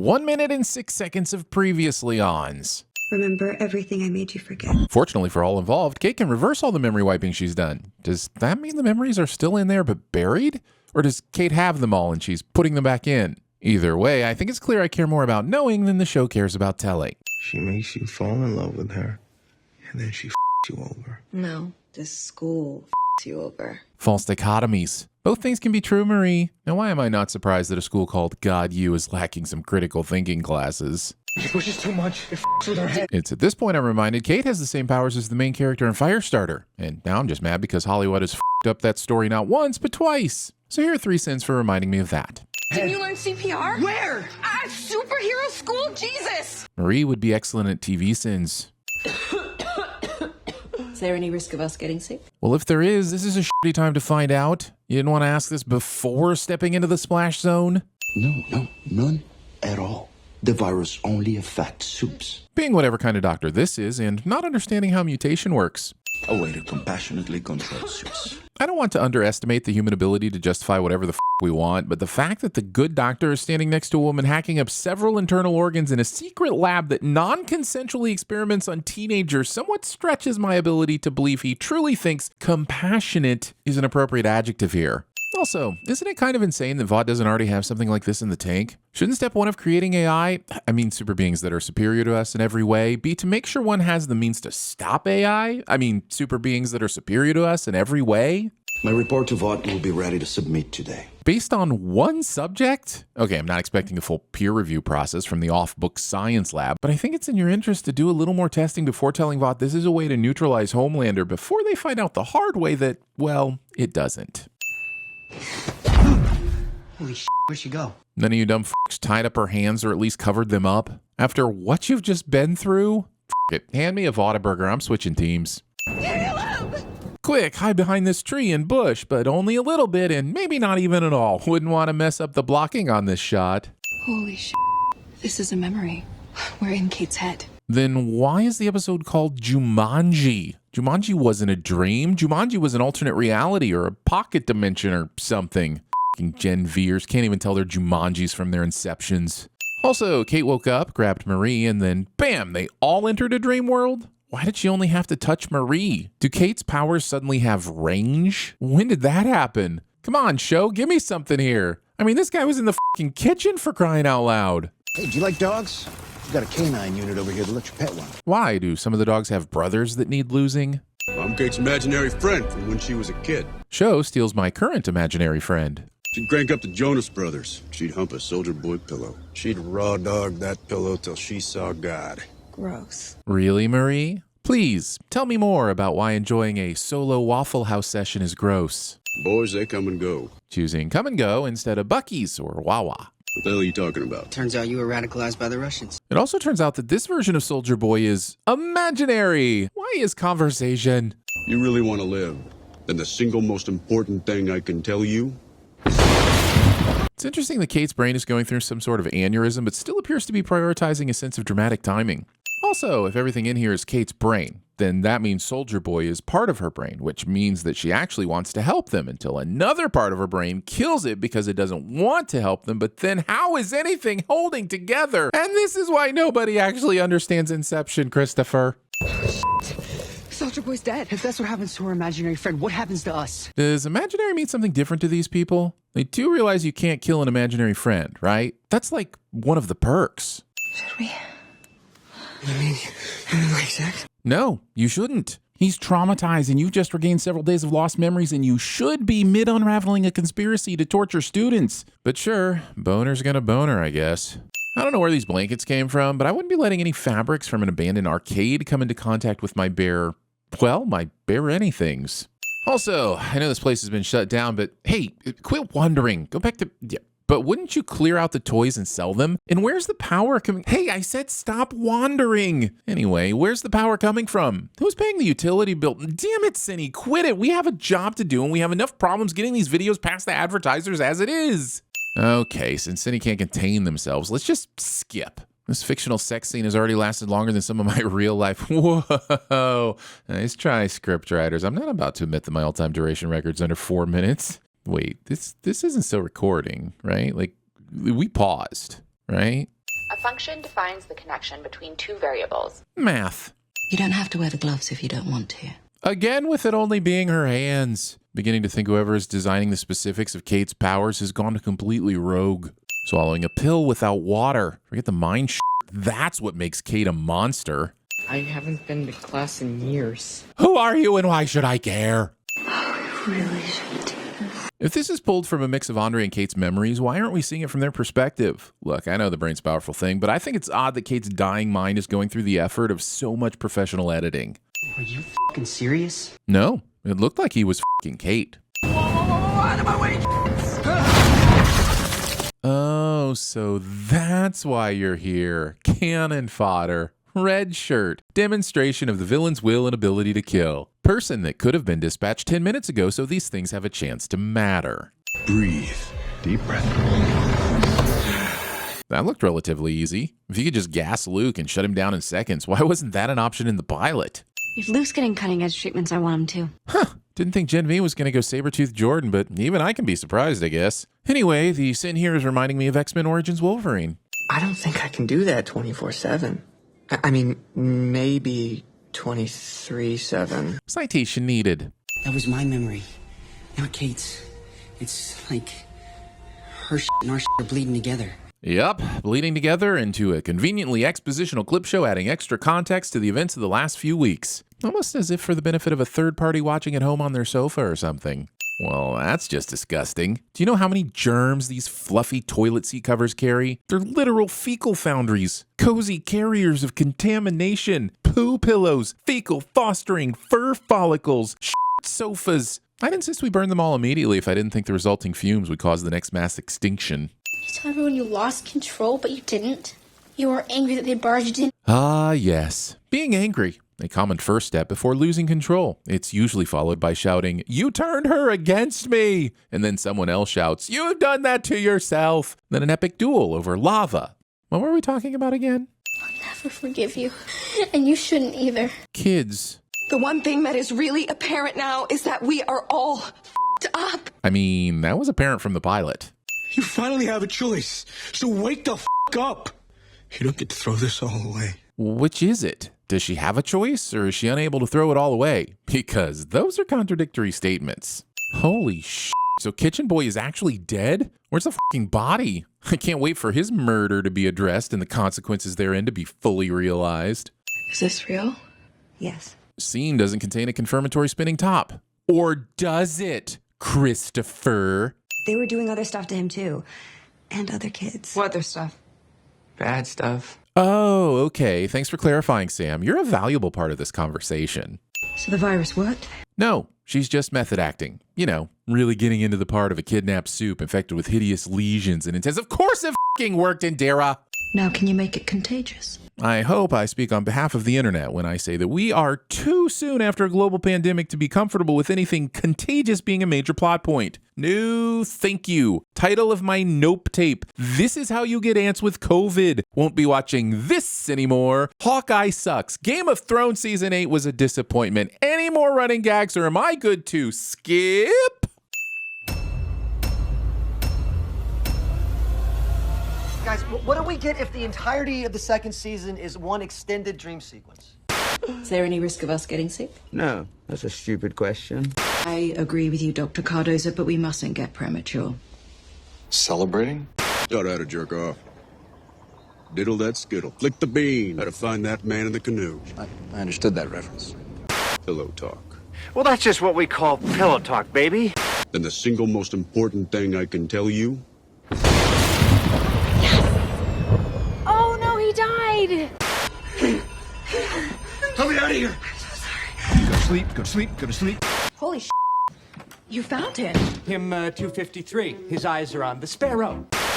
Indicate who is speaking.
Speaker 1: 1 minute and 6 seconds of previously ons.
Speaker 2: Remember everything I made you forget.
Speaker 1: Fortunately for all involved, Kate can reverse all the memory wiping she's done. Does that mean the memories are still in there but buried? Or does Kate have them all and she's putting them back in? Either way, I think it's clear I care more about knowing than the show cares about telling.
Speaker 3: She makes you fall in love with her, and then she you over.
Speaker 2: No, this school you over.
Speaker 1: False dichotomies. Both things can be true, Marie. Now, why am I not surprised that a school called God U is lacking some critical thinking classes?
Speaker 3: She pushes too much. It with her head.
Speaker 1: It's at this point I'm reminded Kate has the same powers as the main character in Firestarter. And now I'm just mad because Hollywood has up that story not once, but twice. So here are 3 sins for reminding me of that.
Speaker 4: Didn't you learn CPR?
Speaker 3: Where?
Speaker 4: At superhero school? Jesus!
Speaker 1: Marie would be excellent at TVSins.
Speaker 2: Is there any risk of us getting sick?
Speaker 1: Well, if there is, this is a shitty time to find out. You didn't want to ask this before stepping into the splash zone?
Speaker 5: No, none at all. The virus only affects soups.
Speaker 1: Being whatever kind of doctor this is, and not understanding how mutation works.
Speaker 5: A way to compassionately control soups.
Speaker 1: I don't want to underestimate the human ability to justify whatever the we want, but the fact that the good doctor is standing next to a woman hacking up several internal organs in a secret lab that non-consensually experiments on teenagers somewhat stretches my ability to believe he truly thinks compassionate is an appropriate adjective here. Also, isn't it kind of insane that Vought doesn't already have something like this in the tank? Shouldn't step 1 of creating AI, I mean super beings that are superior to us in every way, be to make sure one has the means to stop AI? I mean super beings that are superior to us in every way?
Speaker 5: My report to Vought will be ready to submit today.
Speaker 1: Based on 1 subject? Okay, I'm not expecting a full peer review process from the off-book science lab, but I think it's in your interest to do a little more testing before telling Vought this is a way to neutralize Homelander before they find out the hard way that, well, it doesn't.
Speaker 6: Holy shit, where'd she go?
Speaker 1: None of you dumb f***s tied up her hands or at least covered them up? After what you've just been through? F*** it, hand me a Vought-burger, I'm switching teams. Quick, hide behind this tree and bush, but only a little bit and maybe not even at all. Wouldn't want to mess up the blocking on this shot.
Speaker 4: Holy shit. This is a memory. We're in Kate's head.
Speaker 1: Then why is the episode called Jumanji? Jumanji wasn't a dream. Jumanji was an alternate reality or a pocket dimension or something. F***ing Gen Vers can't even tell their Jumanjis from their inceptions. Also, Kate woke up, grabbed Marie, and then bam, they all entered a dream world? Why did she only have to touch Marie? Do Kate's powers suddenly have range? When did that happen? Come on, show, give me something here. I mean, this guy was in the f***ing kitchen for crying out loud.
Speaker 6: Hey, do you like dogs? We've got a canine unit over here to let you pet one.
Speaker 1: Why? Do some of the dogs have brothers that need losing?
Speaker 7: I'm Kate's imaginary friend from when she was a kid.
Speaker 1: Show steals my current imaginary friend.
Speaker 7: She'd crank up the Jonas Brothers. She'd hump a Soldier Boy pillow. She'd raw dog that pillow till she saw God.
Speaker 2: Gross.
Speaker 1: Really, Marie? Please, tell me more about why enjoying a solo Waffle House session is gross.
Speaker 7: Boys, they come and go.
Speaker 1: Choosing come and go instead of Buc-ee's or Wawa.
Speaker 7: What the hell are you talking about?
Speaker 6: Turns out you were radicalized by the Russians.
Speaker 1: It also turns out that this version of Soldier Boy is imaginary. Why is conversation?
Speaker 7: You really want to live? Then the single most important thing I can tell you.
Speaker 1: It's interesting that Kate's brain is going through some sort of aneurysm, but still appears to be prioritizing a sense of dramatic timing. Also, if everything in here is Kate's brain, then that means Soldier Boy is part of her brain, which means that she actually wants to help them until another part of her brain kills it because it doesn't want to help them. But then how is anything holding together? And this is why nobody actually understands Inception, Christopher.
Speaker 4: Soldier Boy's dead.
Speaker 6: If that's what happens to her imaginary friend, what happens to us?
Speaker 1: Does imaginary mean something different to these people? They do realize you can't kill an imaginary friend, right? That's like one of the perks.
Speaker 4: Should we?
Speaker 6: I mean, like sex?
Speaker 1: No, you shouldn't. He's traumatized and you've just regained several days of lost memories and you should be mid-unraveling a conspiracy to torture students. But sure, boner's gonna boner, I guess. I don't know where these blankets came from, but I wouldn't be letting any fabrics from an abandoned arcade come into contact with my bare anythings. Also, I know this place has been shut down, but hey, quit wondering. Go back to... Yeah. But wouldn't you clear out the toys and sell them? And where's the power coming? Hey, I said stop wandering. Anyway, where's the power coming from? Who's paying the utility bill? Damn it, Cindy, quit it. We have a job to do and we have enough problems getting these videos past the advertisers as it is. Okay, since Cindy can't contain themselves, let's just skip. This fictional sex scene has already lasted longer than some of my real life. Whoa, nice try, script writers. I'm not about to admit that my all-time duration record's under 4 minutes. Wait, this isn't still recording, right? Like, we paused, right?
Speaker 8: A function defines the connection between two variables.
Speaker 1: Math.
Speaker 2: You don't have to wear the gloves if you don't want to.
Speaker 1: Again, with it only being her hands. Beginning to think whoever is designing the specifics of Kate's powers has gone completely rogue. Swallowing a pill without water. Forget the mind shit. That's what makes Kate a monster.
Speaker 9: I haven't been to class in years.
Speaker 1: Who are you and why should I care?
Speaker 2: Oh, we really shouldn't do this.
Speaker 1: If this is pulled from a mix of Andre and Kate's memories, why aren't we seeing it from their perspective? Look, I know the brain's a powerful thing, but I think it's odd that Kate's dying mind is going through the effort of so much professional editing.
Speaker 9: Are you fucking serious?
Speaker 1: No, it looked like he was fucking Kate.
Speaker 9: Out of my way!
Speaker 1: Oh, so that's why you're here. Cannon fodder. Red shirt. Demonstration of the villain's will and ability to kill. Person that could have been dispatched 10 minutes ago so these things have a chance to matter.
Speaker 3: Breathe. Deep breath.
Speaker 1: That looked relatively easy. If you could just gas Luke and shut him down in seconds, why wasn't that an option in the pilot?
Speaker 4: If Luke's getting cutting-edge treatments, I want him to.
Speaker 1: Huh. Didn't think Gen V was going to go Sabretooth Jordan, but even I can be surprised, I guess. Anyway, the sin here is reminding me of X-Men Origins Wolverine.
Speaker 9: I don't think I can do that 24/7. I mean, maybe 23/7.
Speaker 1: Citation needed.
Speaker 10: That was my memory. Now Kate's. It's like her shit and our shit are bleeding together.
Speaker 1: Yup, bleeding together into a conveniently expositional clip show adding extra context to the events of the last few weeks. Almost as if for the benefit of a third party watching at home on their sofa or something. Well, that's just disgusting. Do you know how many germs these fluffy toilet seat covers carry? They're literal fecal foundries, cozy carriers of contamination, poo pillows, fecal fostering, fur follicles, sofas. I'd insist we burn them all immediately if I didn't think the resulting fumes would cause the next mass extinction.
Speaker 11: You tell everyone you lost control, but you didn't. You were angry that they barged in.
Speaker 1: Ah, yes. Being angry. A common first step before losing control. It's usually followed by shouting, "You turned her against me!" And then someone else shouts, "You've done that to yourself!" Then an epic duel over lava. What were we talking about again?
Speaker 11: I'll never forgive you. And you shouldn't either.
Speaker 1: Kids.
Speaker 12: The one thing that is really apparent now is that we are all f***ed up.
Speaker 1: I mean, that was apparent from the pilot.
Speaker 3: You finally have a choice, so wake the f*** up. You don't get to throw this all away.
Speaker 1: Which is it? Does she have a choice, or is she unable to throw it all away? Because those are contradictory statements. Holy shit. So Kitchen Boy is actually dead? Where's the fucking body? I can't wait for his murder to be addressed and the consequences therein to be fully realized.
Speaker 2: Is this real? Yes.
Speaker 1: Scene doesn't contain a confirmatory spinning top. Or does it, Christopher?
Speaker 2: They were doing other stuff to him too. And other kids.
Speaker 9: What other stuff? Bad stuff.
Speaker 1: Oh, okay. Thanks for clarifying, Sam. You're a valuable part of this conversation.
Speaker 2: So the virus worked?
Speaker 1: No, she's just method acting. You know, really getting into the part of a kidnapped soup infected with hideous lesions and intense. Of course it f***ing worked, Indira!
Speaker 2: Now can you make it contagious?
Speaker 1: I hope I speak on behalf of the internet when I say that we are too soon after a global pandemic to be comfortable with anything contagious being a major plot point. No, thank you. Title of my Nope tape. This is how you get ants with COVID. Won't be watching this anymore. Hawkeye sucks. Game of Thrones Season 8 was a disappointment. Any more running gags or am I good to skip?
Speaker 13: Guys, what do we get if the entirety of the second season is one extended dream sequence?
Speaker 2: Is there any risk of us getting sick?
Speaker 5: No, that's a stupid question.
Speaker 2: I agree with you, Dr. Cardoza, but we mustn't get premature.
Speaker 7: Celebrating? Taught how to jerk off. Diddle that skittle. Flick the bean. How to find that man in the canoe.
Speaker 6: I understood that reference.
Speaker 7: Pillow talk.
Speaker 14: Well, that's just what we call pillow talk, baby.
Speaker 7: And the single most important thing I can tell you.
Speaker 11: Oh no, he died!
Speaker 13: Help me out of here!
Speaker 6: I'm so sorry. Go to sleep, go to sleep, go to sleep.
Speaker 2: Holy sh**. You found him.
Speaker 14: Him, 253. His eyes are on the sparrow.